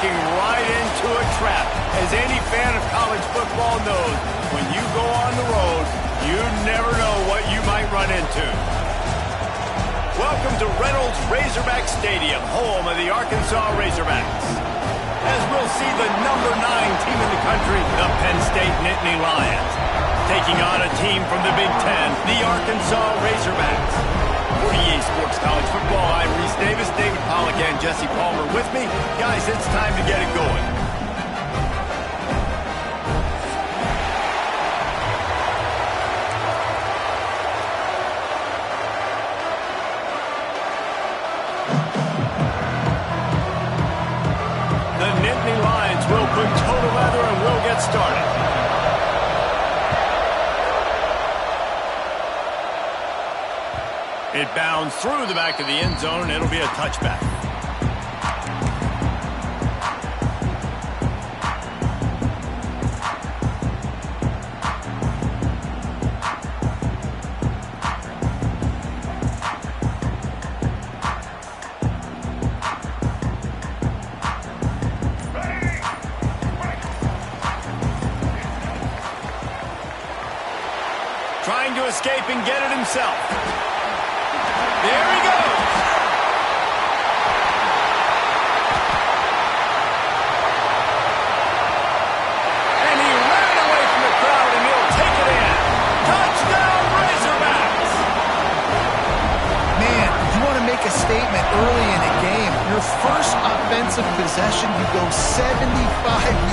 walking right into a trap. As any fan of college football knows, when you go on the road, you never know what you might run into. Welcome to Reynolds Razorback Stadium, home of the Arkansas Razorbacks. As we'll see the number 9 team in the country, the Penn State Nittany Lions, taking on a team from the Big Ten, the Arkansas Razorbacks. For EA Sports College Football, I'm Reese Davis, David Pollack, and Jesse Palmer with me. Guys, it's time to get it going. The Nittany Lions will put total leather and we'll get started. It bounds through the back of the end zone, and it'll be a touchback. Trying to escape and get it himself. There he goes. And he ran away from the crowd, and he'll take it in. Touchdown, Razorbacks! Man, you want to make a statement early in a game. Your first offensive possession, you go 75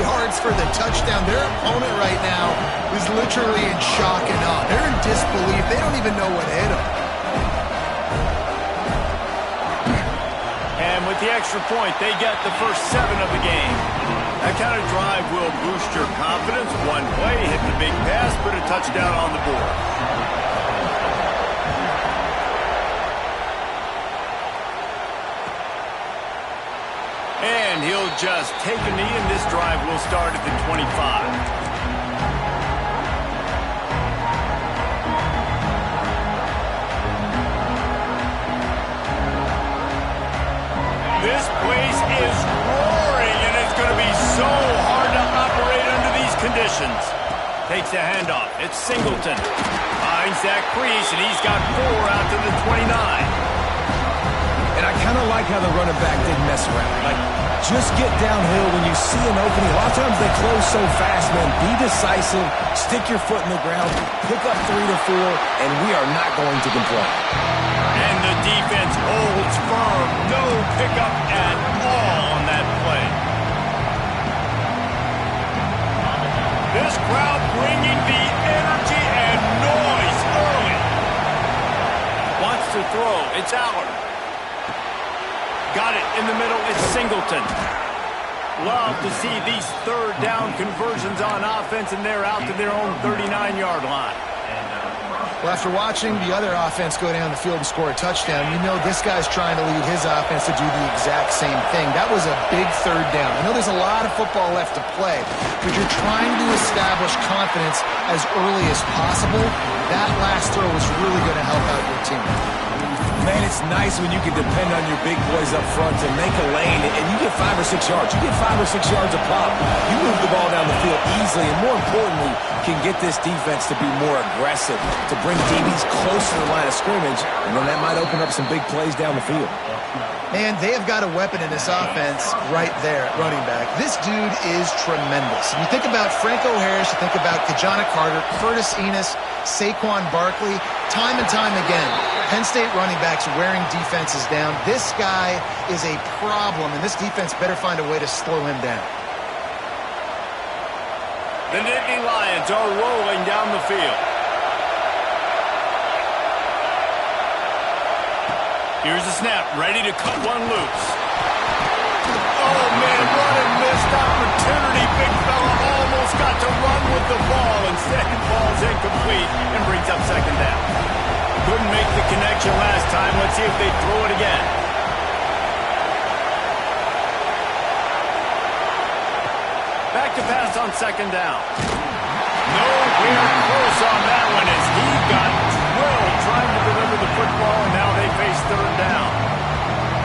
yards for the touchdown. Their opponent right now is literally in shock and awe. They're in disbelief. They don't even know what hit them. And with the extra point, they get the first 7 of the game. That kind of drive will boost your confidence. One play, hit the big pass, put a touchdown on the board. And he'll just take a knee, and this drive will start at the 25. This place is roaring, and it's going to be so hard to operate under these conditions. Takes the handoff. It's Singleton. Finds Zach Priest, and he's got 4 out to the 29. And I kind of like how the running back didn't mess around. Like, just get downhill when you see an opening. A lot of times they close so fast, man. Be decisive. Stick your foot in the ground. Pick up 3 to 4, and we are not going to complain. And the defense holds firm. No pickup at all on that play. This crowd bringing the energy and noise early. Wants to throw. It's Allard. Got it in the middle. It's Singleton. Love to see these third down conversions on offense, and they're out to their own 39-yard line. Well, after watching the other offense go down the field and score a touchdown, you know this guy's trying to lead his offense to do the exact same thing. That was a big third down. I know there's a lot of football left to play, but you're trying to establish confidence as early as possible. That last throw was really going to help out your team. Man, it's nice when you can depend on your big boys up front to make a lane, and you get 5 or 6 yards. You get 5 or 6 yards a pop. You move the ball down the field easily, and more importantly, can get this defense to be more aggressive, to bring DBs closer to the line of scrimmage, and then that might open up some big plays down the field. Man, they have got a weapon in this offense right there at running back. This dude is tremendous. And you think about Franco Harris, you think about Kajana Carter, Curtis Enos, Saquon Barkley, time and time again, Penn State running backs wearing defenses down. This guy is a problem, and this defense better find a way to slow him down. The Nittany Lions are rolling down the field. Here's the snap, ready to cut one loose. Oh, man, what a missed opportunity. Big fella almost got to run with the ball. Instead, ball's incomplete and brings up second down. Couldn't make the connection last time. Let's see if they throw it again. Back to pass on second down. Nowhere close on that one as he got drilled trying to deliver the football, and now they face third down.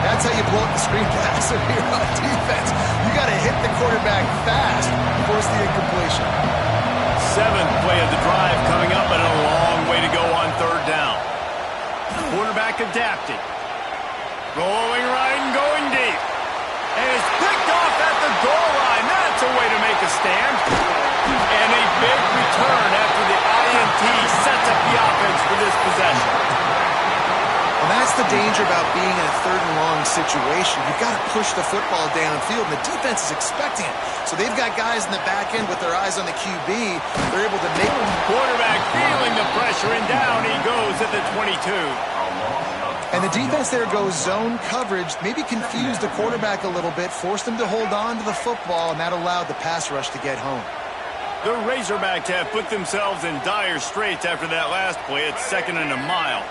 That's how you blow up the screen pass if you're on defense. You got to quarterback fast, forced the incompletion. Seventh play of the drive coming up, and a long way to go on third down. Quarterback adapting. Rolling right and going deep. And it's picked off at the goal line. That's a way to make a stand. And a big return after the INT sets up the offense for this possession. And that's the danger about being in a third and long situation. You've got to push the football downfield, and the defense is expecting it. So they've got guys in the back end with their eyes on the QB. They're able to make them. Quarterback feeling the pressure, and down he goes at the 22. And the defense there goes zone coverage, maybe confused the quarterback a little bit, forced him to hold on to the football, and that allowed the pass rush to get home. The Razorbacks have put themselves in dire straits after that last play. It's 2nd and a mile.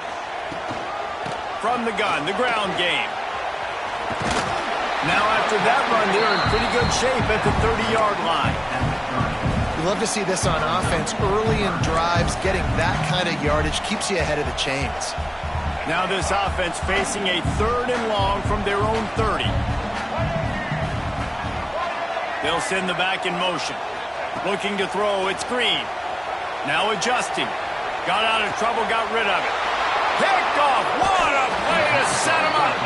From the gun, the ground game. Now after that run, they're in pretty good shape at the 30-yard line. You love to see this on offense. Early in drives, getting that kind of yardage keeps you ahead of the chains. Now this offense facing a 3rd and long from their own 30. They'll send the back in motion. Looking to throw, it's Green. Now adjusting. Got out of trouble, got rid of it. Picked off. What a play to set him up.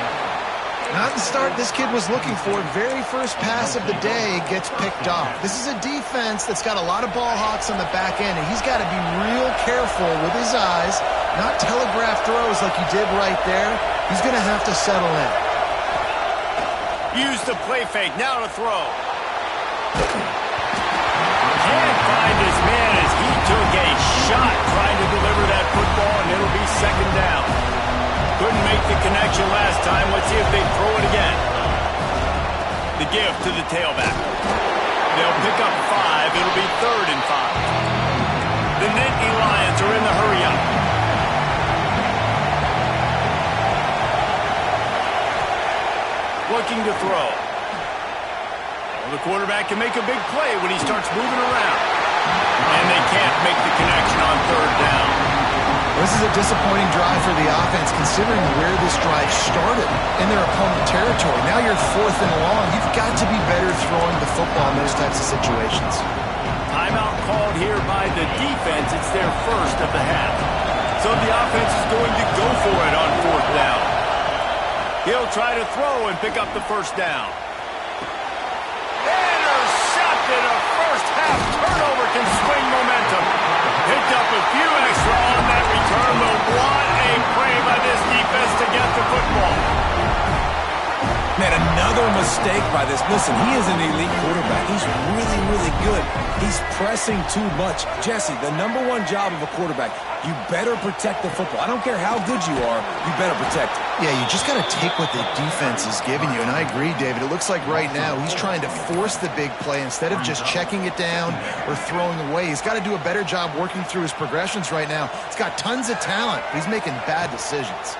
Not the start this kid was looking for. Very first pass of the day gets picked off. This is a defense that's got a lot of ball hawks on the back end, and he's got to be real careful with his eyes, not telegraph throws like he did right there. He's going to have to settle in. Use the play fake. Now to throw. Can't find his man as he took a shot trying to deliver that football, and it'll be 2nd down. Couldn't make the connection last time. Let's see if they throw it again. The give to the tailback. They'll pick up 5. It'll be 3rd and 5. The Nittany Lions are in the hurry-up. Looking to throw. Well, the quarterback can make a big play when he starts moving around. And they can't make the connection on 3rd down. This is a disappointing drive for the offense, considering where this drive started in their opponent territory. Now you're 4th and long. You've got to be better throwing the football in those types of situations. Timeout called here by the defense. It's their first of the half. So the offense is going to go for it on 4th down. He'll try to throw and pick up the 1st down. Intercepted. A first-half turnover can swing momentum. Picked up a few extra on that return, but what a play by this defense to get the football. Man, another mistake by this. Listen, he is an elite quarterback. He's really, really good. He's pressing too much. Jesse, the #1 job of a quarterback, you better protect the football. I don't care how good you are, you better protect it. Yeah, you just got to take what the defense is giving you, and I agree, David. It looks like right now he's trying to force the big play instead of just checking it down or throwing away. He's got to do a better job working through his progressions right now. He's got tons of talent, but he's making bad decisions.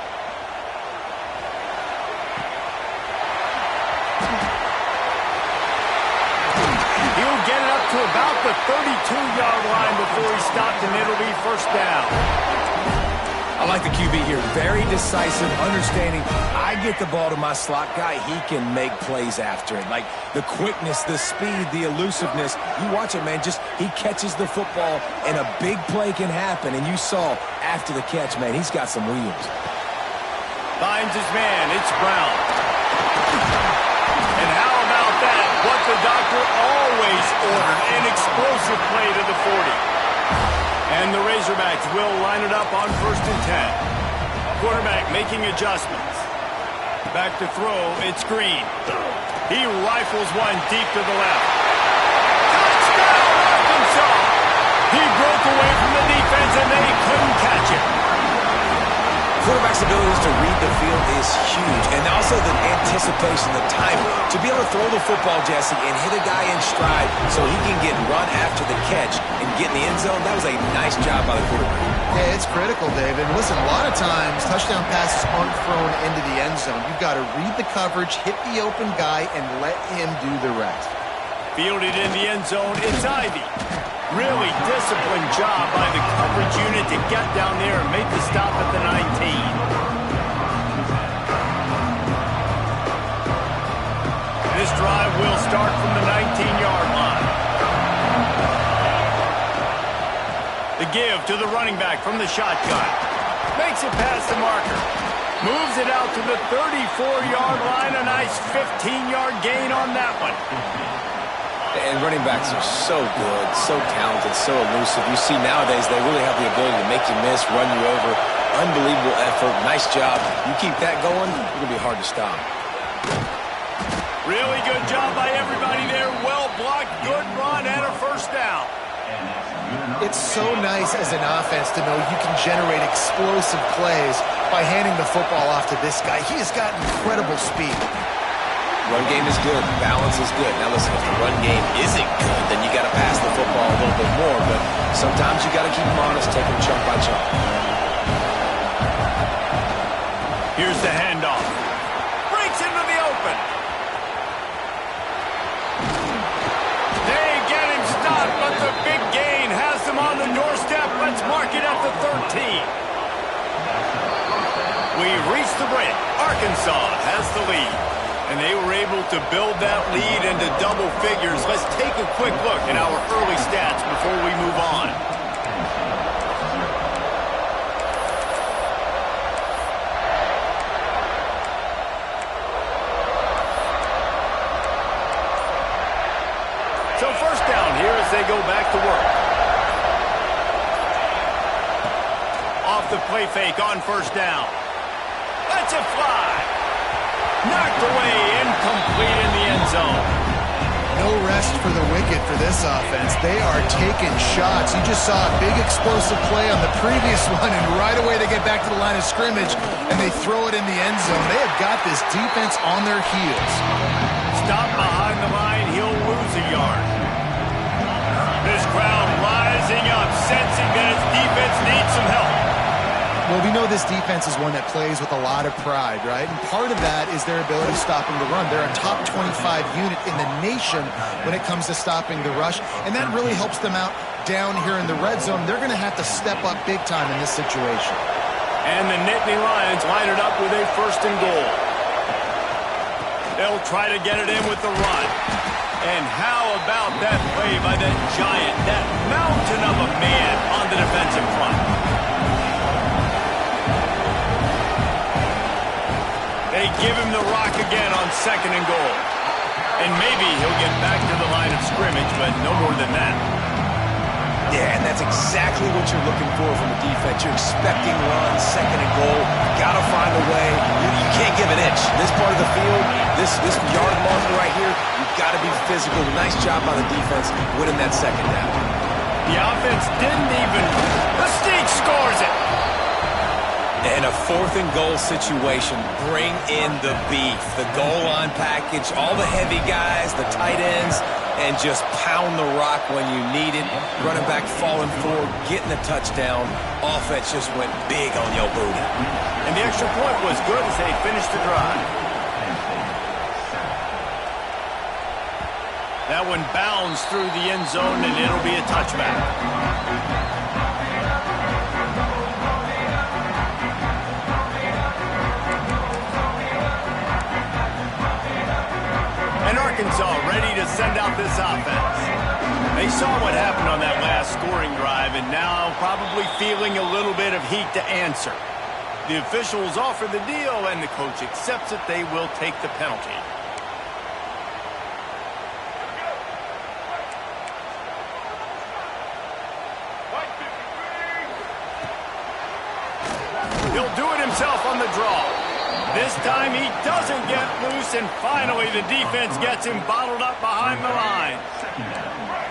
He'll get it up to about the 32-yard line before he stopped, and it'll be 1st down. I like the QB here. Very decisive, understanding. I get the ball to my slot guy, he can make plays after it. Like the quickness, the speed, the elusiveness. You watch it, man. Just he catches the football, and a big play can happen. And you saw after the catch, man, he's got some wheels. Finds his man. It's Brown. And how about that? What the doctor always ordered, an explosive play to the 40. And the Razorbacks will line it up on 1st and 10. Quarterback making adjustments. Back to throw, it's Green. He rifles one deep to the left. Touchdown, Arkansas! He broke away from the defense and they couldn't catch it. Quarterback's abilities to read the field is huge, and also the anticipation, the timing. To be able to throw the football, Jesse, and hit a guy in stride so he can get run after the catch and get in the end zone, that was a nice job by the quarterback. Yeah, it's critical, David. Listen, a lot of times touchdown passes aren't thrown into the end zone. You've got to read the coverage, hit the open guy, and let him do the rest. Fielded in the end zone, it's Ivy. Really disciplined job by the coverage unit to get down there and make the stop at the 19. This drive will start from the 19-yard give to the running back from the shotgun. Makes it past the marker. Moves it out to the 34-yard line. A nice 15-yard gain on that one. And running backs are so good, so talented, so elusive. You see nowadays they really have the ability to make you miss, run you over. Unbelievable effort. Nice job. You keep that going, it's going to be hard to stop. Really good job by everybody there. Well blocked, good run, and a first down. It's so nice as an offense to know you can generate explosive plays by handing the football off to this guy. He has got incredible speed. Run game is good. Balance is good. Now listen, if the run game isn't good, then you got to pass the football a little bit more. But sometimes you got to keep them honest, take them chunk by chunk. Here's the handoff. Breaks into the open. They get him stopped, but the big gain has them on the doorstep. Let's mark it at the 13. We've reached the break. Arkansas has the lead. And they were able to build that lead into double figures. Let's take a quick look at our early stats before we move on. So first down here as they go back to work. Off the play fake on first down. Lets it fly. Knocked away, incomplete in the end zone. No rest for the wicked for this offense. They are taking shots. You just saw a big explosive play on the previous one, and right away they get back to the line of scrimmage, and they throw it in the end zone. They have got this defense on their heels. Stop behind the line, he'll lose a yard. This crowd rising up, sensing that its defense needs some help. Well, we know this defense is one that plays with a lot of pride, right? And part of that is their ability to stop the run. They're a top 25 unit in the nation when it comes to stopping the rush, and that really helps them out down here in the red zone. They're going to have to step up big time in this situation. And the Nittany Lions line it up with a first and goal. They'll try to get it in with the run. And how about that play by that giant, that mountain of a man on the defensive front? They give him the rock again on second and goal. And maybe he'll get back to the line of scrimmage, but no more than that. Yeah, and that's exactly what you're looking for from the defense. You're expecting runs, second and goal. Got to find a way. You can't give an inch. This part of the field, this yard marker right here, you've got to be physical. Nice job by the defense winning that second down. The offense didn't even... The Sneak scores it. And a fourth and goal situation. Bring in the beef. The goal line package, all the heavy guys, the tight ends, and just pound the rock when you need it. Running back falling forward, getting the touchdown. Offense just went big on your booty. And the extra point was good as they finished the drive. That one bounds through the end zone, and it'll be a touchback. And Arkansas ready to send out this offense. They saw what happened on that last scoring drive, and now probably feeling a little bit of heat to answer. The officials offer the deal, and the coach accepts it. They will take the penalty. He'll do it himself on the draw. This time he doesn't get loose, and finally the defense gets him bottled up behind the line.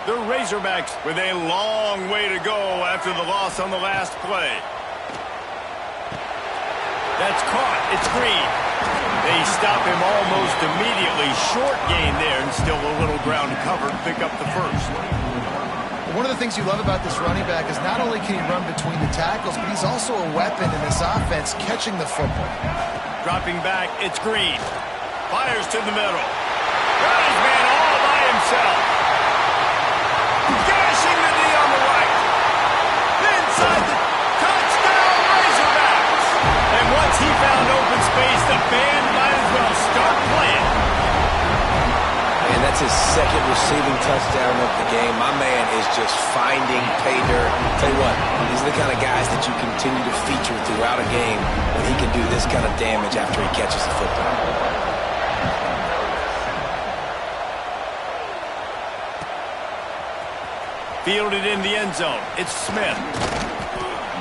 The Razorbacks with a long way to go after the loss on the last play. That's caught. It's Green. They stop him almost immediately. Short gain there, and still a little ground covered. Pick up the first. One of the things you love about this running back is not only can he run between the tackles, but he's also a weapon in this offense, catching the football. Dropping back, it's Green. Fires to the middle. Got his man all by himself. Gashing the knee on the right. Inside the touchdown Razorbacks. And once he found open space, the band might as well start playing. And that's That's his second receiving touchdown of the game. My man is just finding pay dirt. Tell you what, these are the kind of guys that you continue to feature throughout a game when he can do this kind of damage after he catches the football. Fielded in the end zone. It's Smith.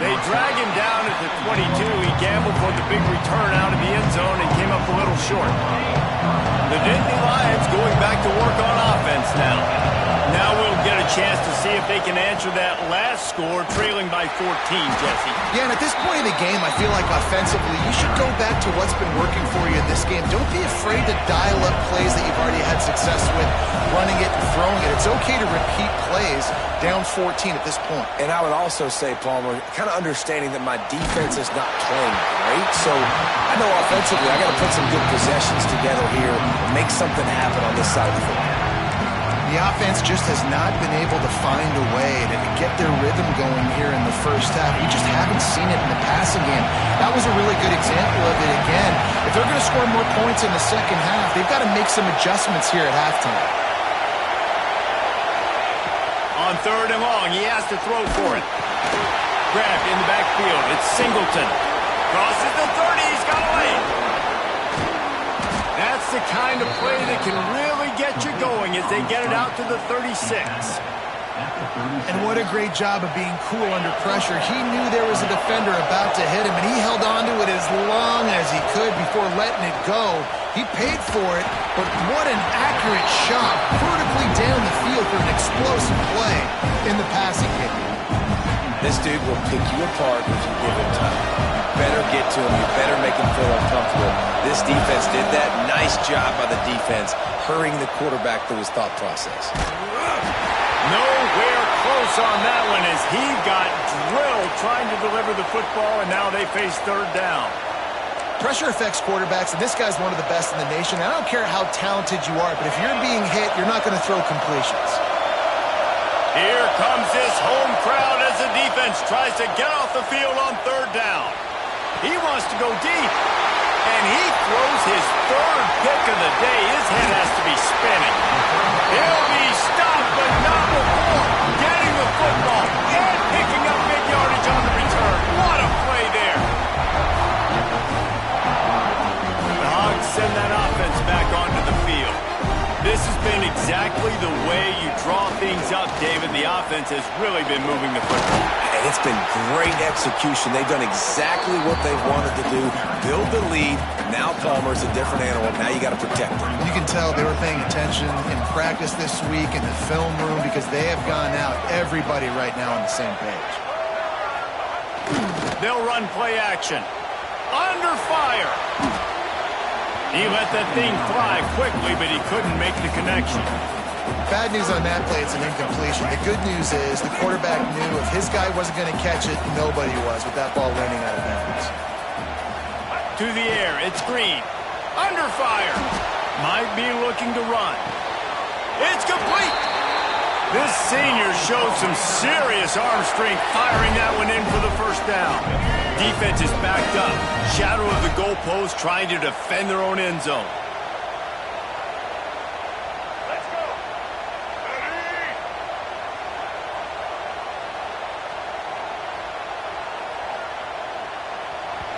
They drag him down at the 22. He gambled for the big return out of the end zone and came up a little short. The Nittany Lions going back to work on offense now. Now we'll get a chance to see if they can answer that last score, trailing by 14, Jesse. Yeah, and at this point in the game, I feel like offensively, you should go back to what's been working for you in this game. Don't be afraid to dial up plays that you've already had success with, running it and throwing it. It's okay to repeat plays down 14 at this point. And I would also say, Palmer, kind of understanding that my defense is not playing great, so I know offensively I got to put some good possessions together here and make something happen on this side of the football. The offense just has not been able to find a way to get their rhythm going here in the first half. We just haven't seen it in the passing game. That was a really good example of it again. If they're going to score more points in the second half, they've got to make some adjustments here at halftime. On third and long, he has to throw for it. Grabbed in the backfield. It's Singleton. Crosses the 30. He's got away. That's the kind of play that can really get you going as they get it out to the 36. And what a great job of being cool under pressure. He knew there was a defender about to hit him, and he held on to it as long as he could before letting it go. He paid for it, but what an accurate shot vertically down the field for an explosive play in the passing game. This dude will pick you apart if you give him time. You better get to him. You better make him feel uncomfortable. This defense did that. Nice job by the defense, hurrying the quarterback through his thought process. Nowhere close on that one as he got drilled trying to deliver the football, and now they face third down. Pressure affects quarterbacks, and this guy's one of the best in the nation. I don't care how talented you are, but if you're being hit, you're not going to throw completions. Here comes this home crowd as the defense tries to get off the field on third down. He wants to go deep, and he throws his third pick of the day. His head has to be spinning. He'll be stopped, but not before getting the football and picking up big yardage on the return. What a play there. The Hogs send that offense back onto the field. This has been exactly the way you draw things up, David. The offense has really been moving the football. And it's been great execution. They've done exactly what they've wanted to do. Build the lead. Now Palmer's a different animal. Now you got to protect him. You can tell they were paying attention in practice this week in the film room because they have gone out, everybody right now on the same page. They'll run play action. Under fire. He let that thing fly quickly, but he couldn't make the connection. Bad news on that play, it's an incompletion. The good news is the quarterback knew if his guy wasn't going to catch it, nobody was with that ball landing out of bounds. To the air, it's Green. Under fire. Might be looking to run. It's complete. This senior showed some serious arm strength firing that one in for the first down. Defense is backed up. Shadow of the goalpost trying to defend their own end zone. Let's go.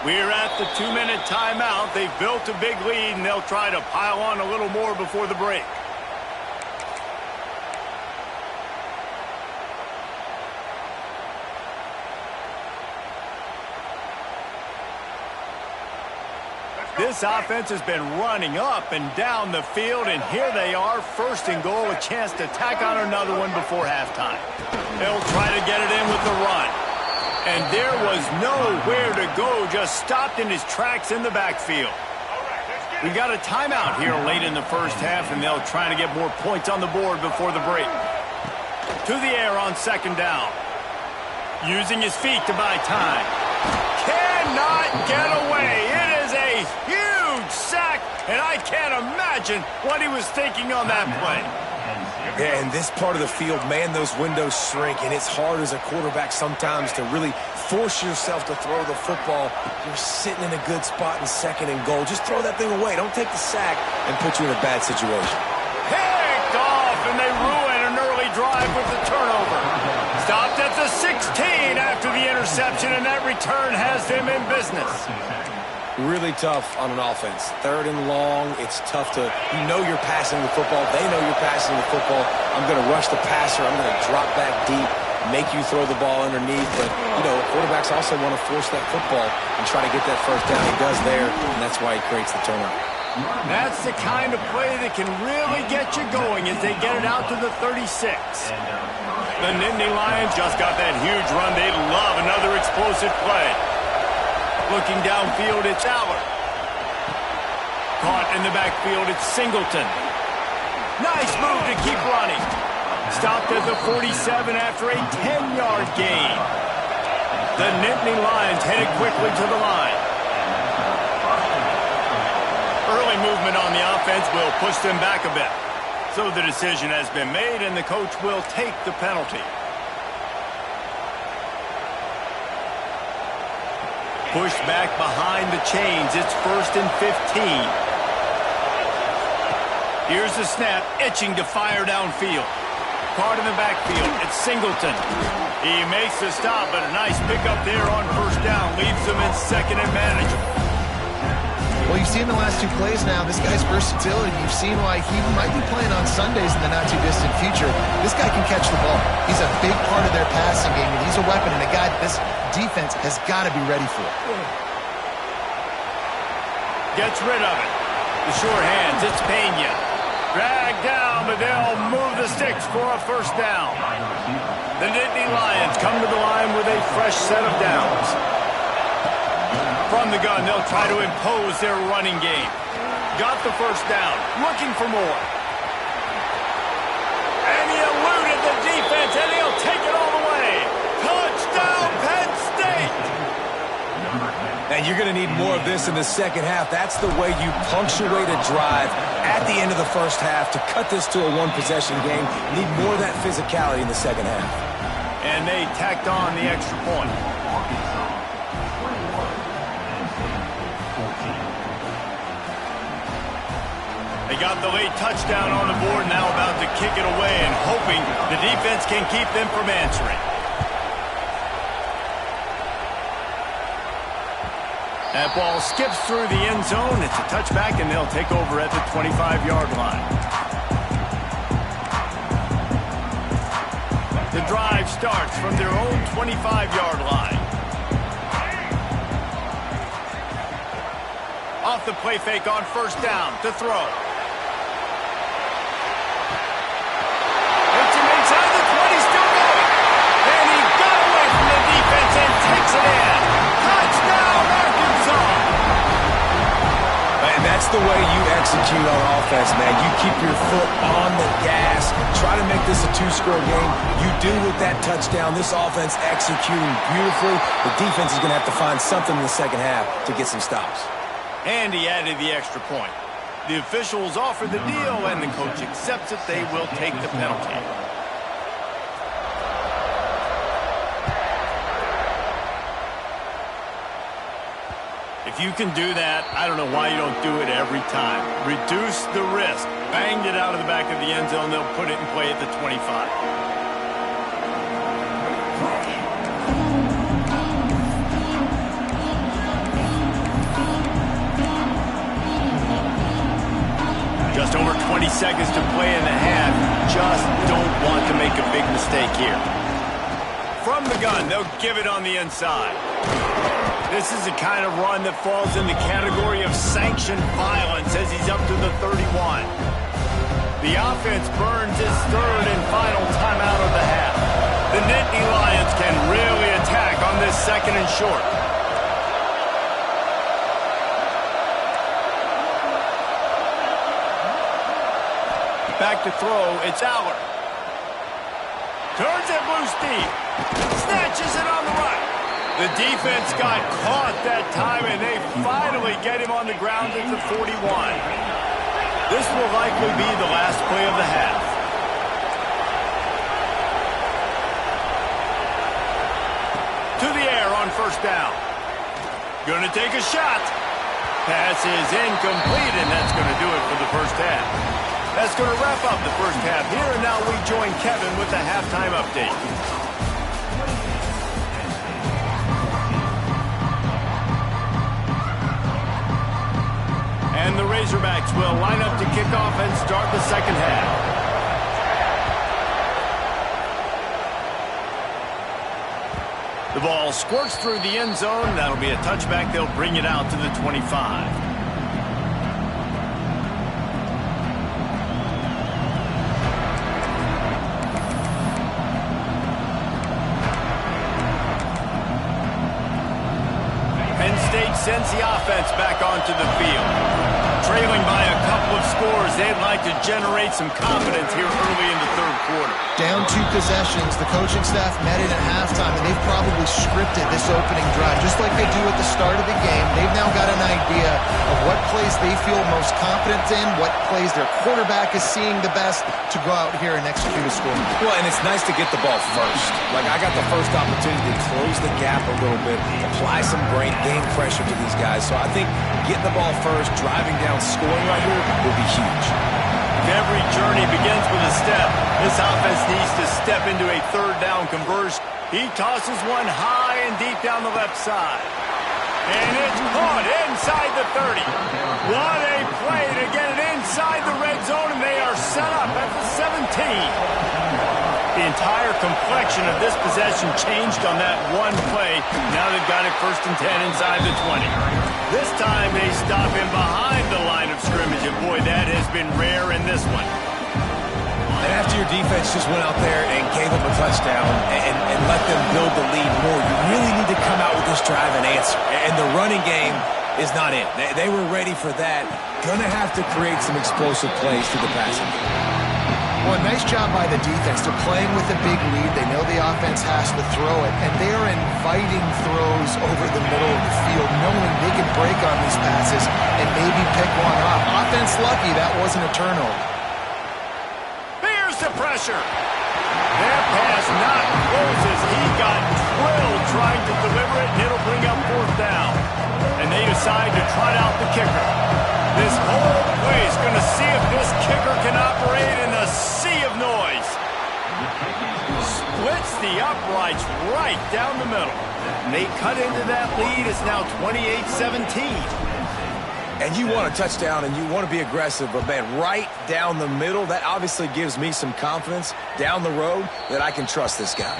We're at the 2-minute timeout. They've built a big lead, and they'll try to pile on a little more before the break. This offense has been running up and down the field, and here they are, first and goal, a chance to tack on another one before halftime. They'll try to get it in with the run. And there was nowhere to go, just stopped in his tracks in the backfield. We've got a timeout here late in the first half, and they'll try to get more points on the board before the break. To the air on second down. Using his feet to buy time. Cannot get away. It is a huge sack, and I can't imagine what he was thinking on that play. Yeah, in this part of the field, man, those windows shrink, and it's hard as a quarterback sometimes to really force yourself to throw the football. You're sitting in a good spot in second and goal. Just throw that thing away. Don't take the sack and put you in a bad situation. Picked off, and they ruin an early drive with the turnover. Stopped at the 16 after the interception, and that return has them in business. Really tough on an offense. 3rd and long, it's tough to, you know you're passing the football. They know you're passing the football. I'm going to rush the passer. I'm going to drop back deep, make you throw the ball underneath. But, you know, quarterbacks also want to force that football and try to get that first down. He does there, and that's why he creates the turnover. That's the kind of play that can really get you going as they get it out to the 36. The Nittany Lions just got that huge run. They love another explosive play. Looking downfield, it's Allard. Caught in the backfield, it's Singleton. Nice move to keep running. Stopped at the 47 after a 10-yard gain. The Nittany Lions headed quickly to the line. Early movement on the offense will push them back a bit. So the decision has been made, and the coach will take the penalty. Pushed back behind the chains. It's 1st and 15. Here's the snap, itching to fire downfield. Caught in the backfield. It's Singleton. He makes the stop, but a nice pickup there on 1st down. Leaves them in 2nd and manageable. Well, you've seen the last 2 plays now. This guy's versatility. You've seen why he might be playing on Sundays in the not-too-distant future. This guy can catch the ball. He's a big part of their passing game, and he's a weapon and a guy this defense has got to be ready for. Gets rid of it. The sure hands, it's Pena. Dragged down, but they'll move the sticks for a 1st down. The Nittany Lions come to the line with a fresh set of downs. From the gun, they'll try to impose their running game. Got the 1st down, looking for more. And he eluded the defense, and he'll take it all the way. Touchdown, Penn State! And you're going to need more of this in the 2nd half. That's the way you punctuate a drive at the end of the 1st half to cut this to a 1-possession game. You need more of that physicality in the 2nd half. And they tacked on the extra point. They got the late touchdown on the board, now about to kick it away and hoping the defense can keep them from answering. That ball skips through the end zone. It's a touchback, and they'll take over at the 25-yard line. The drive starts from their own 25-yard line. Off the play fake on 1st down to throw. Hits him inside the 20, still going. And he got away from the defense and takes it in. Touchdown, Arkansas! And that's the way you execute on offense, man. You keep your foot on the gas. Try to make this a 2-score game. You do with that touchdown. This offense executing beautifully. The defense is going to have to find something in the 2nd half to get some stops. And he added the extra point. The officials offer the deal, and the coach accepts it. They will take the penalty. If you can do that, I don't know why you don't do it every time. Reduce the risk. Banged it out of the back of the end zone. They'll put it in play at the 25. Just over 20 seconds to play in the half. Just don't want to make a big mistake here. From the gun, they'll give it on the inside. This is the kind of run that falls in the category of sanctioned violence as he's up to the 31. The offense burns his 3rd and final timeout of the half. The Nittany Lions can really attack on this 2nd and short. Back to throw, it's Allard. Turns it loose deep. Snatches it on the right. The defense got caught that time, and they finally get him on the ground at the 41. This will likely be the last play of the half. To the air on 1st down. Gonna take a shot. Pass is incomplete, and that's gonna do it for the 1st half. That's going to wrap up the first half here, and now we join Kevin with the halftime update. And the Razorbacks will line up to kick off and start the second half. The ball squirts through the end zone. That'll be a touchback. They'll bring it out to the 25. Penn State sends the offense back onto the field. Trailing by a couple of scores, they'd like to generate some confidence here early in the third quarter. Down 2 possessions, the coaching staff met in at halftime, and they've probably scripted this opening drive, just like they do at the start of the game. They've now got an idea of what plays they feel most confident in, what plays their quarterback is seeing the best to go out here and execute a score. Well, and it's nice to get the ball first. Like, I got the first opportunity to close the gap a little bit, apply some game pressure to these guys. So I think getting the ball first, driving down, scoring right here will be huge. Every journey begins with a step. This offense needs to step into a third down conversion. He tosses one high and deep down the left side. And it's caught inside the 30. What a play to get it inside the red zone, and they are set up at the 17. The entire complexion of this possession changed on that one play. Now they've got it 1st and 10 inside the 20. This time they stop him behind the line of scrimmage, and boy, that has been rare in this one. And after your defense just went out there and gave up a touchdown and let them build the lead more, you really need to come out with this drive and answer. And the running game is not in. They were ready for that. Gonna have to create some explosive plays to the passing game. Well, nice job by the defense. They're playing with a big lead. They know the offense has to throw it, and they are inviting throws over the middle of the field, knowing they can break on these passes and maybe pick one off. Offense lucky that wasn't a turnover. Here's the pressure. That pass not closes. He got drilled trying to deliver it, and it'll bring up 4th down. And they decide to trot out the kicker. This whole play is going to see if this kicker can operate in a sea of noise. Splits the uprights right down the middle. They cut into that lead. It's now 28-17. And you want a touchdown and you want to be aggressive, but, man, right down the middle, that obviously gives me some confidence down the road that I can trust this guy.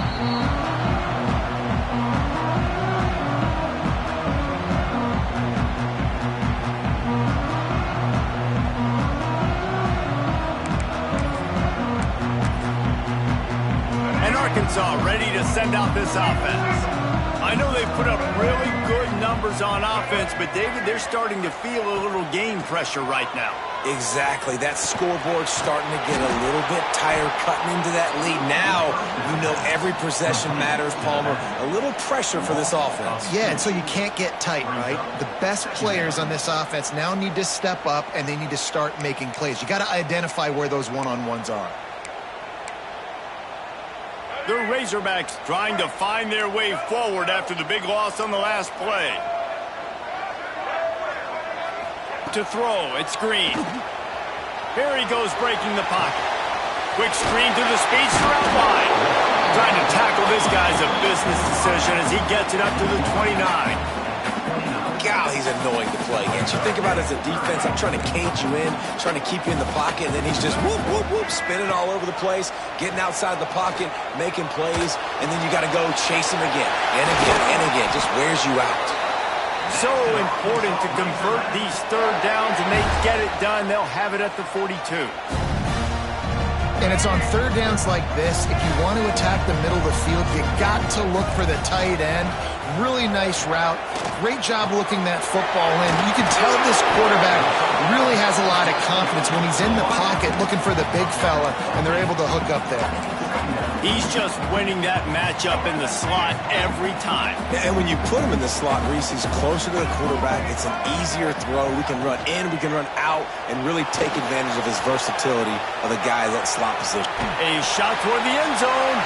Arkansas ready to send out this offense. I know they've put up really good numbers on offense, but, David, they're starting to feel a little game pressure right now. Exactly. That scoreboard's starting to get a little bit tired cutting into that lead. Now, you know every possession matters, Palmer. A little pressure for this offense. Yeah, and so you can't get tight, right? The best players on this offense now need to step up, and they need to start making plays. You got to identify where those one-on-ones are. The Razorbacks trying to find their way forward after the big loss on the last play. To throw, it's Green. Here he goes breaking the pocket. Quick screen to the speedster out wide. Trying to tackle this guy's a business decision as he gets it up to the 29. God, he's annoying to play against. You think about it as a defense, I'm trying to cage you in, trying to keep you in the pocket, and then he's just whoop, whoop, whoop, spinning all over the place, getting outside the pocket, making plays, and then you got to go chase him again, and again, and again. Just wears you out. So important to convert these third downs, and they get it done. They'll have it at the 42. And it's on third downs like this, if you want to attack the middle of the field, you got to look for the tight end. Really nice route. Great job looking that football in. You can tell this quarterback really has a lot of confidence when he's in the pocket looking for the big fella, and they're able to hook up there. He's just winning that matchup in the slot every time. And when you put him in the slot, Reese, he's closer to the quarterback. It's an easier throw. We can run in, we can run out, and really take advantage of his versatility of the guy in that slot position. A shot toward the end zone.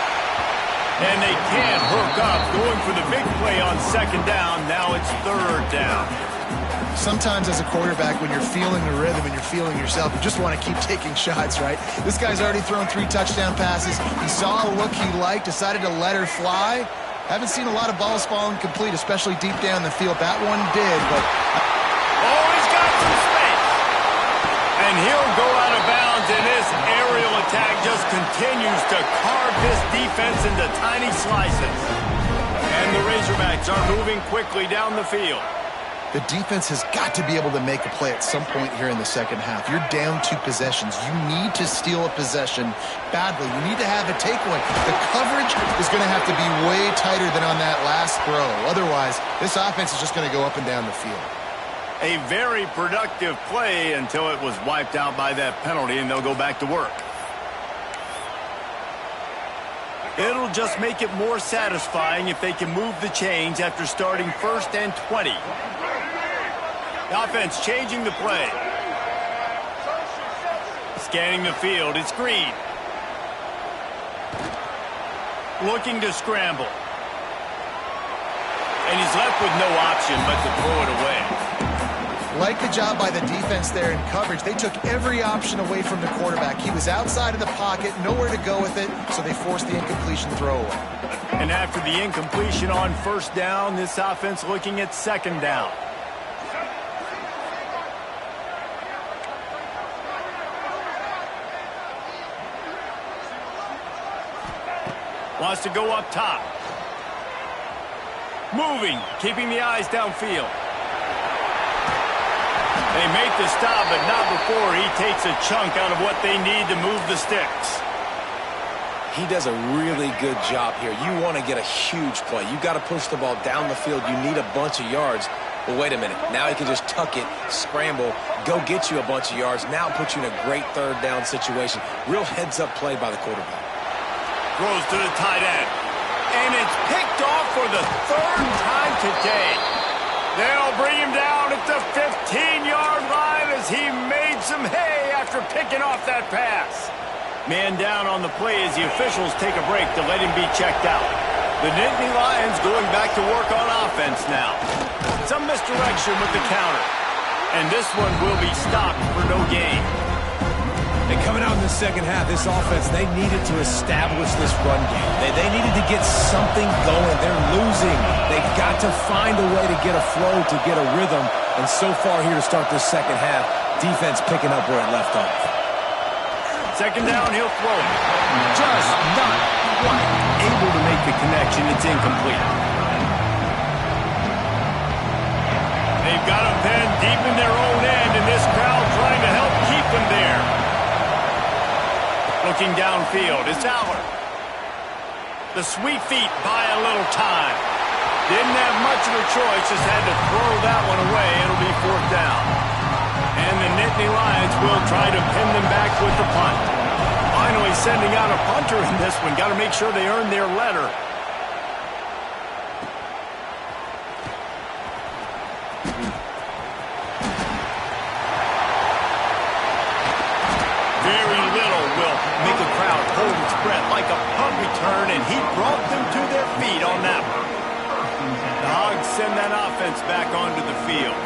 And they can't hook up. Going for the big play on second down. Now it's third down. Sometimes as a quarterback, when you're feeling the rhythm and you're feeling yourself, you just want to keep taking shots, right? This guy's already thrown 3 touchdown passes. He saw a look he liked, decided to let her fly. Haven't seen a lot of balls falling complete, especially deep down the field. That one did, but... Oh, he's got some space. And he'll go out of bounds, and this aerial attack just continues to carve this defense into tiny slices. And the Razorbacks are moving quickly down the field. The defense has got to be able to make a play at some point here in the second half. You're down 2 possessions. You need to steal a possession badly. You need to have a takeaway. The coverage is going to have to be way tighter than on that last throw. Otherwise, this offense is just going to go up and down the field. A very productive play until it was wiped out by that penalty, and they'll go back to work. It'll just make it more satisfying if they can move the chains after starting 1st and 20. The offense changing the play. Scanning the field, it's Green. Looking to scramble. And he's left with no option but to throw it away. Like the job by the defense there in coverage. They took every option away from the quarterback. He was outside of the pocket, nowhere to go with it, so they forced the incompletion throwaway. And after the incompletion on 1st down, this offense looking at 2nd down. Wants to go up top. Moving, keeping the eyes downfield. They make the stop, but not before he takes a chunk out of what they need to move the sticks. He does a really good job here. You want to get a huge play. You got to push the ball down the field. You need a bunch of yards. But wait a minute. Now he can just tuck it, scramble, go get you a bunch of yards. Now put you in a great 3rd down situation. Real heads-up play by the quarterback. Throws to the tight end. And it's picked off for the 3rd time today. They'll bring him down at the 15-yard line as he made some hay after picking off that pass. Man down on the play as the officials take a break to let him be checked out. The Nittany Lions going back to work on offense now. Some misdirection with the counter. And this one will be stopped for no gain. And coming out in the second half, this offense, they needed to establish this run game. They needed to get something going. They're losing. They've got to find a way to get a flow, to get a rhythm. And so far here to start this second half, defense picking up where it left off. 2nd down, he'll throw it. Just not quite able to make the connection. It's incomplete. They've got him pinned deep in their own end, and this crowd trying to help keep them there. Looking downfield, it's Aller. The sweet feet buy a little time. Didn't have much of a choice, just had to throw that one away. It'll be 4th down. And the Nittany Lions will try to pin them back with the punt. Finally sending out a punter in this one. Got to make sure they earn their letter. Very little will make a crowd hold its breath like a punt return, and he brought them to their feet on that one. The Hogs send that offense back onto the field.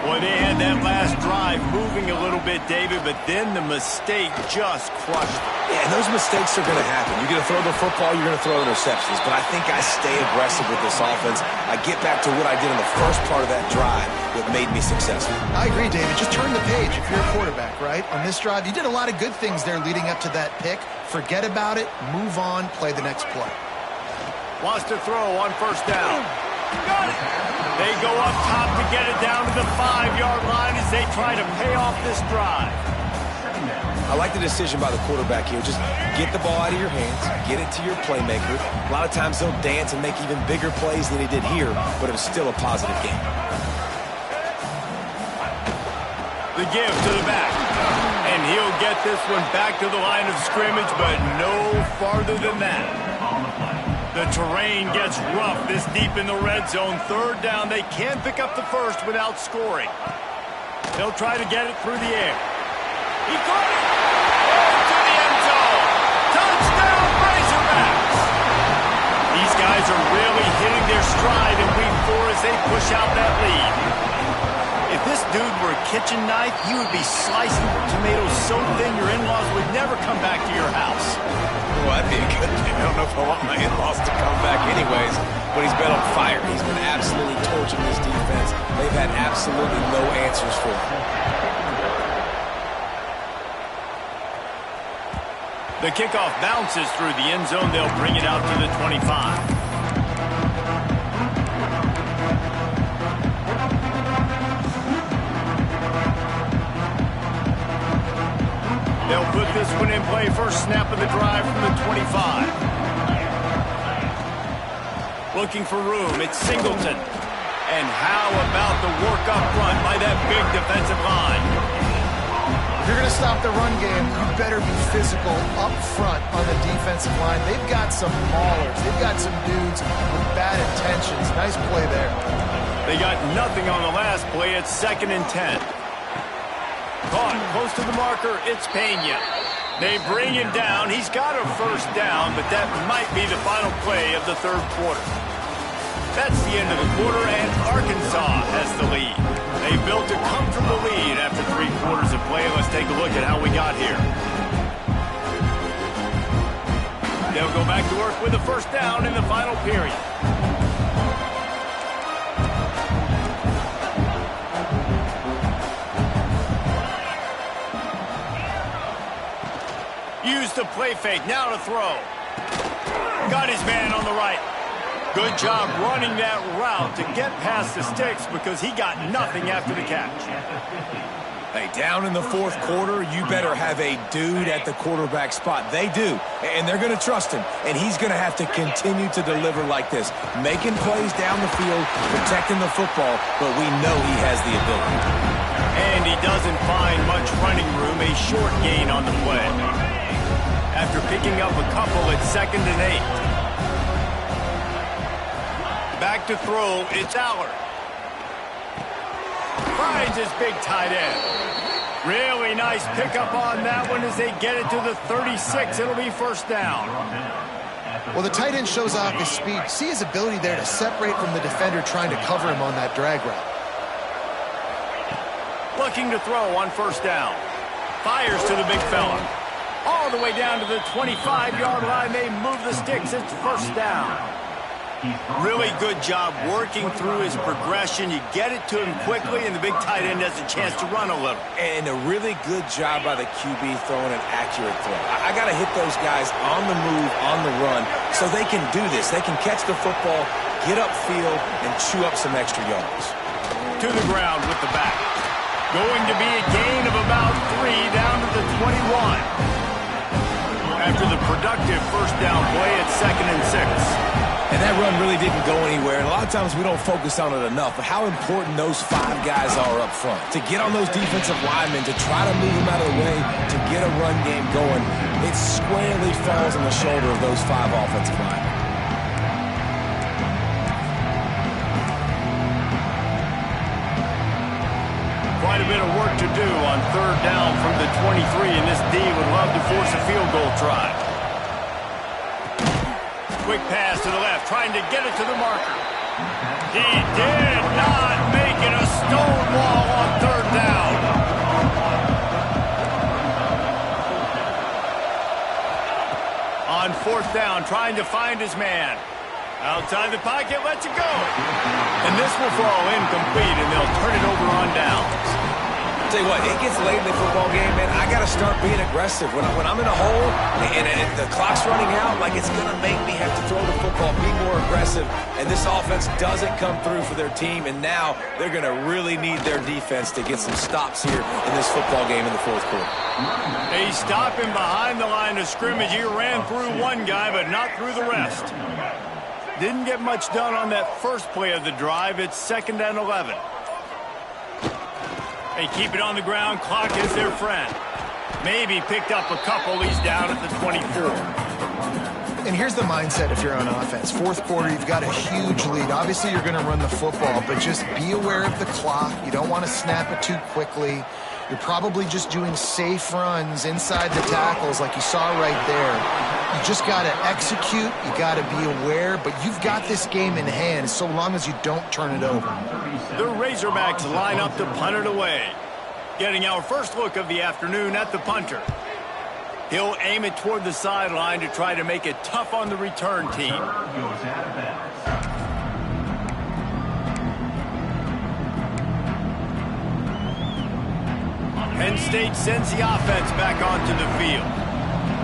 Boy, they had that last drive moving a little bit, David, but then the mistake just crushed them. Yeah, and those mistakes are going to happen. You're going to throw the football, you're going to throw interceptions. But I think I stay aggressive with this offense. I get back to what I did in the first part of that drive that made me successful. I agree, David. Just turn the page if you're a quarterback, right? On this drive, you did a lot of good things there leading up to that pick. Forget about it, move on, play the next play. Wants to throw on 1st down. Got it. They go up top to get it down to the 5-yard line as they try to pay off this drive. I like the decision by the quarterback here. Just get the ball out of your hands, get it to your playmaker. A lot of times he'll dance and make even bigger plays than he did here, but it was still a positive game. The give to the back. And he'll get this one back to the line of scrimmage, but no farther than that. The terrain gets rough this deep in the red zone. 3rd down, they can't pick up the first without scoring. They'll try to get it through the air. He caught it! Into the end zone! Touchdown, Razorbacks! These guys are really hitting their stride in week 4 as they push out that lead. If this dude were a kitchen knife, you would be slicing tomatoes so thin your in-laws would never come back to your house. Well, that'd be a good thing. I don't know if I want my in-laws to come back anyways, but he's been on fire. He's been absolutely torching this defense. They've had absolutely no answers for him. The kickoff bounces through the end zone. They'll bring it out to the 25. They'll put this one in play. First snap of the drive from the 25. Looking for room. It's Singleton. And how about the work up front by that big defensive line? If you're going to stop the run game, you better be physical up front on the defensive line. They've got some maulers. They've got some dudes with bad intentions. Nice play there. They got nothing on the last play. It's 2nd and 10. Caught close to the marker. It's Pena. They bring him down. He's got a first down, but that might be the final play of the third quarter. That's the end of the quarter, and Arkansas has the lead. They built a comfortable lead after 3 quarters of play. Let's take a look at how we got here. They'll go back to work with a first down in the final period. Used the play fake. Now to throw. Got his man on the right. Good job running that route to get past the sticks because he got nothing after the catch. Hey, down in the fourth quarter, you better have a dude at the quarterback spot. They do, and they're going to trust him, and he's going to have to continue to deliver like this, making plays down the field, protecting the football, but we know he has the ability. And he doesn't find much running room, a short gain on the play. After picking up a couple, it's 2nd and 8. Back to throw, it's Allard. Finds his big tight end. Really nice pickup on that one as they get it to the 36. It'll be first down. Well, the tight end shows off his speed. See his ability there to separate from the defender trying to cover him on that drag route. Looking to throw on first down. Fires to the big fella. All the way down to the 25-yard line. They move the sticks. It's first down. Really good job working through his progression. You get it to him quickly, and the big tight end has a chance to run a little. And a really good job by the QB throwing an accurate throw. I got to hit those guys on the move, on the run, so they can do this. They can catch the football, get upfield, and chew up some extra yards. To the ground with the back. Going to be a gain of about 3 down to the 21. After the productive first down play, it's 2nd and 6. And that run really didn't go anywhere. And a lot of times we don't focus on it enough, but how important those 5 guys are up front. To get on those defensive linemen, to try to move them out of the way, to get a run game going, it squarely falls on the shoulder of those 5 offensive linemen. Quite a bit of work to do on third down from the 23, and this D would love to force a field goal try. Quick pass to the left, trying to get it to the marker. He did not make it a stonewall on third down. On fourth down, trying to find his man. Outside the pocket, lets it go. And this will fall incomplete, and they'll turn it over on downs. Tell you what, it gets late in the football game, man. I got to start being aggressive. When I'm in a hole and the clock's running out, like it's going to make me have to throw the football, be more aggressive. And this offense doesn't come through for their team, and now they're going to really need their defense to get some stops here in this football game in the fourth quarter. They stop him behind the line of scrimmage. He ran through one guy, but not through the rest. Didn't get much done on that first play of the drive. It's 2nd and 11. They keep it on the ground. Clock is their friend. Maybe picked up a couple. He's down at the 24. And here's the mindset if you're on offense. Fourth quarter, you've got a huge lead. Obviously, you're going to run the football, but just be aware of the clock. You don't want to snap it too quickly. You're probably just doing safe runs inside the tackles like you saw right there. You just got to execute. You got to be aware. But you've got this game in hand so long as you don't turn it over. The Razorbacks line up to punt it away. Getting our first look of the afternoon at the punter. He'll aim it toward the sideline to try to make it tough on the return team. Penn State sends the offense back onto the field.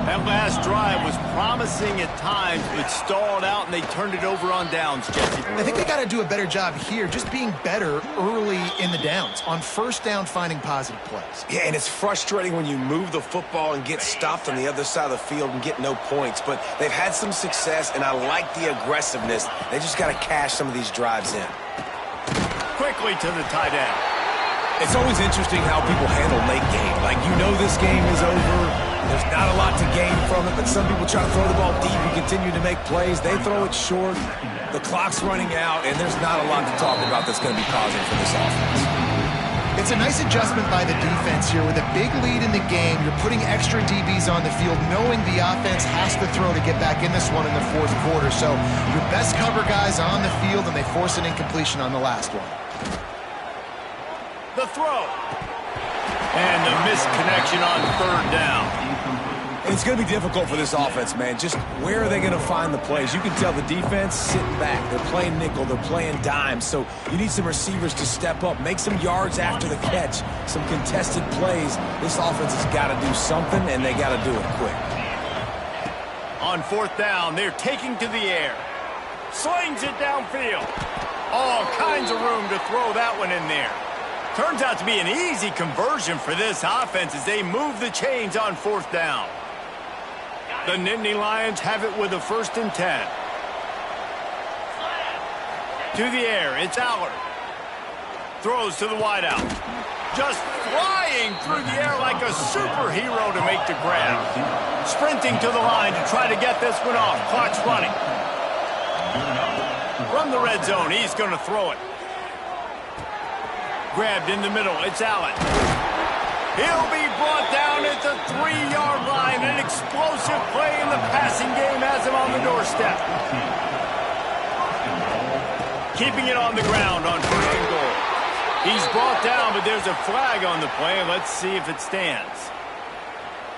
That last drive was promising at times, but stalled out, and they turned it over on downs, Jesse. I think they got to do a better job here, just being better early in the downs, on first down finding positive plays. Yeah, and it's frustrating when you move the football and get stopped on the other side of the field and get no points, but they've had some success, and I like the aggressiveness. They just got to cash some of these drives in. Quickly to the tight end. It's always interesting how people handle late game. Like, you know this game is over. There's not a lot to gain from it, but some people try to throw the ball deep and continue to make plays. They throw it short. The clock's running out, and there's not a lot to talk about that's going to be positive for this offense. It's a nice adjustment by the defense here. With a big lead in the game, you're putting extra DBs on the field, knowing the offense has to throw to get back in this one in the fourth quarter. So your best cover guys on the field, and they force an incompletion on the last one. The throw. And the missed connection on third down. And it's going to be difficult for this offense, man. Just where are they going to find the plays? You can tell the defense sitting back. They're playing nickel. They're playing dime. So you need some receivers to step up, make some yards after the catch, some contested plays. This offense has got to do something, and they got to do it quick. On fourth down, they're taking to the air. Slings it downfield. All kinds of room to throw that one in there. Turns out to be an easy conversion for this offense as they move the chains on fourth down. The Nittany Lions have it with a 1st and 10. To the air, it's Allard. Throws to the wideout. Just flying through the air like a superhero to make the grab. Sprinting to the line to try to get this one off. Clock's running. From the red zone, he's going to throw it. Grabbed in the middle, it's Allen. He'll be brought down at the 3-yard line. An explosive play in the passing game has him on the doorstep. Keeping it on the ground on 1st and goal. He's brought down, but there's a flag on the play. Let's see if it stands.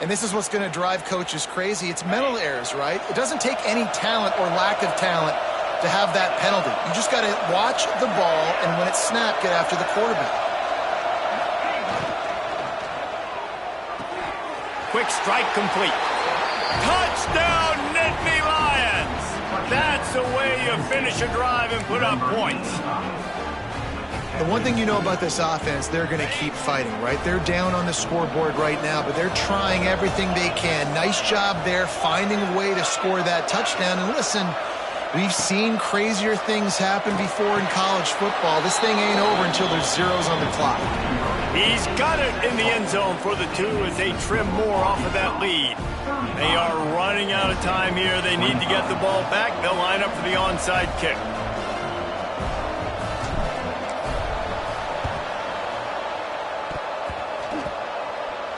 And this is what's going to drive coaches crazy. It's mental errors, right? It doesn't take any talent or lack of talent to have that penalty. You just got to watch the ball, and when it's snapped, get after the quarterback. Quick strike complete. Touchdown, Nittany Lions! That's the way you finish a drive and put up points. The one thing you know about this offense, they're going to keep fighting, right? They're down on the scoreboard right now, but they're trying everything they can. Nice job there, finding a way to score that touchdown. And listen, we've seen crazier things happen before in college football. This thing ain't over until there's zeros on the clock. He's got it in the end zone for the 2 as they trim more off of that lead. They are running out of time here. They need to get the ball back. They'll line up for the onside kick.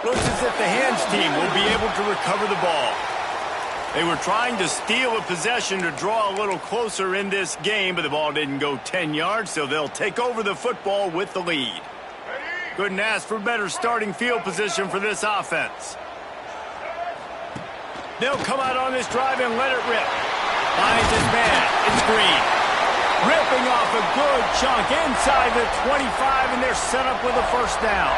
Looks as if the hands team will be able to recover the ball. They were trying to steal a possession to draw a little closer in this game, but the ball didn't go 10 yards, so they'll take over the football with the lead. Couldn't ask for better starting field position for this offense. They'll come out on this drive and let it rip. Finds his man. It's Green. Ripping off a good chunk inside the 25, and they're set up with a 1st down.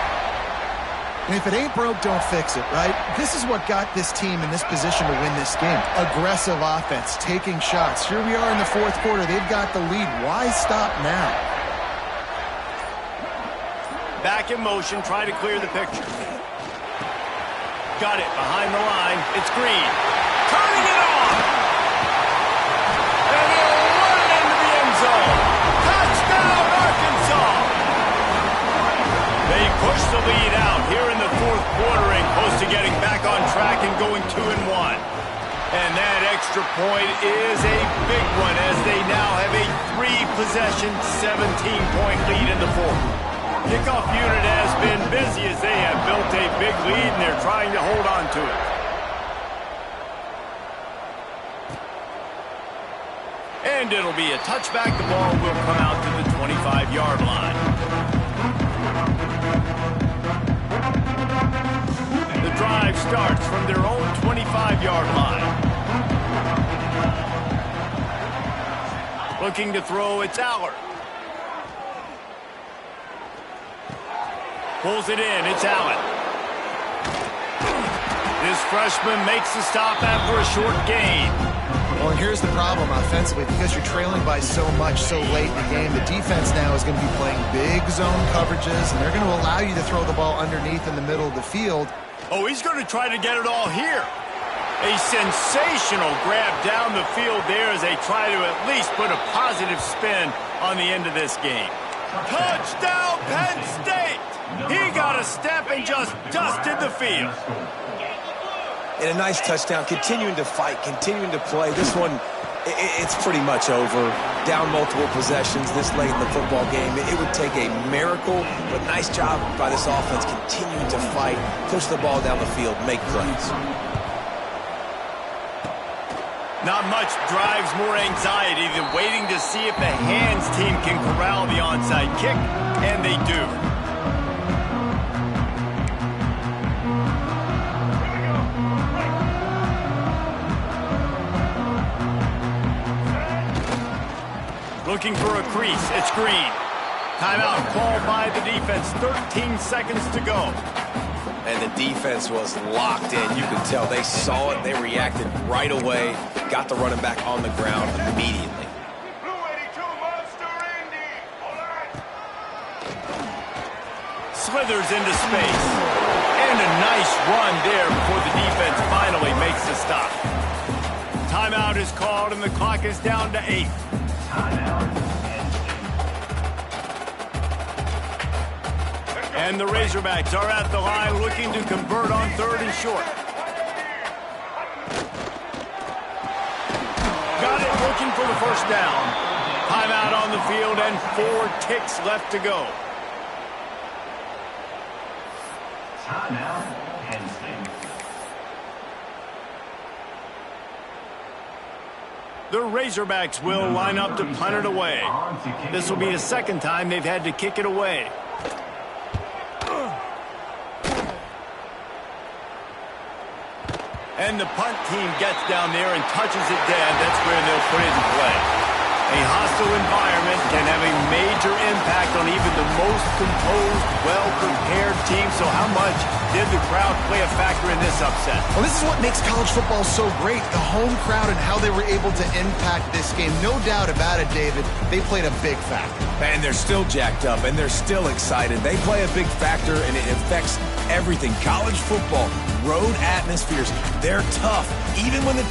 And if it ain't broke, don't fix it, right? This is what got this team in this position to win this game. Aggressive offense, taking shots. Here we are in the fourth quarter. They've got the lead. Why stop now? Back in motion, trying to clear the picture. Got it behind the line. It's Green. Turning it on! And he'll run it into the end zone. Touchdown, Arkansas! They push the lead out here in the fourth quarter and close to getting back on track and going 2-1. And that extra point is a big one as they now have a 3-possession, 17-point lead in the fourth. Kickoff unit has been busy as they have built a big lead and they're trying to hold on to it. And it'll be a touchback. The ball will come out to the 25-yard line. The drive starts from their own 25-yard line. Looking to throw, it's Aller. Pulls it in, it's Allen. This freshman makes the stop after a short gain. Well, and here's the problem offensively. Because you're trailing by so much so late in the game, the defense now is going to be playing big zone coverages, and they're going to allow you to throw the ball underneath in the middle of the field. Oh, he's going to try to get it all here. A sensational grab down the field there as they try to at least put a positive spin on the end of this game. Touchdown, Penn State! He got a step and just dusted the field. And a nice touchdown, continuing to fight, continuing to play. This one, it's pretty much over. Down multiple possessions this late in the football game. It would take a miracle, but nice job by this offense continuing to fight, push the ball down the field, make plays. Not much drives more anxiety than waiting to see if the hands team can corral the onside kick, and they do. Looking for a crease, it's Green. Timeout called by the defense, 13 seconds to go. And the defense was locked in. You could tell they saw it. They reacted right away. Got the running back on the ground immediately. Slithers into space. And a nice run there before the defense finally makes the stop. Timeout is called and the clock is down to 8. And the Razorbacks are at the line looking to convert on 3rd and short. Got it, looking for the first down. Timeout on the field and 4 ticks left to go. Timeout, Penn State. The Razorbacks will line up to punt it away. This will be the second time they've had to kick it away. And the punt team gets down there and touches it dead. That's where they'll put it in play. A hostile environment can have a major impact on even the most composed, well-prepared team. So how much did the crowd play a factor in this upset? Well, this is what makes college football so great, the home crowd and how they were able to impact this game. No doubt about it, David, they played a big factor. And they're still jacked up, and they're still excited. They play a big factor, and it affects everything. College football, road atmospheres, they're tough. Even when the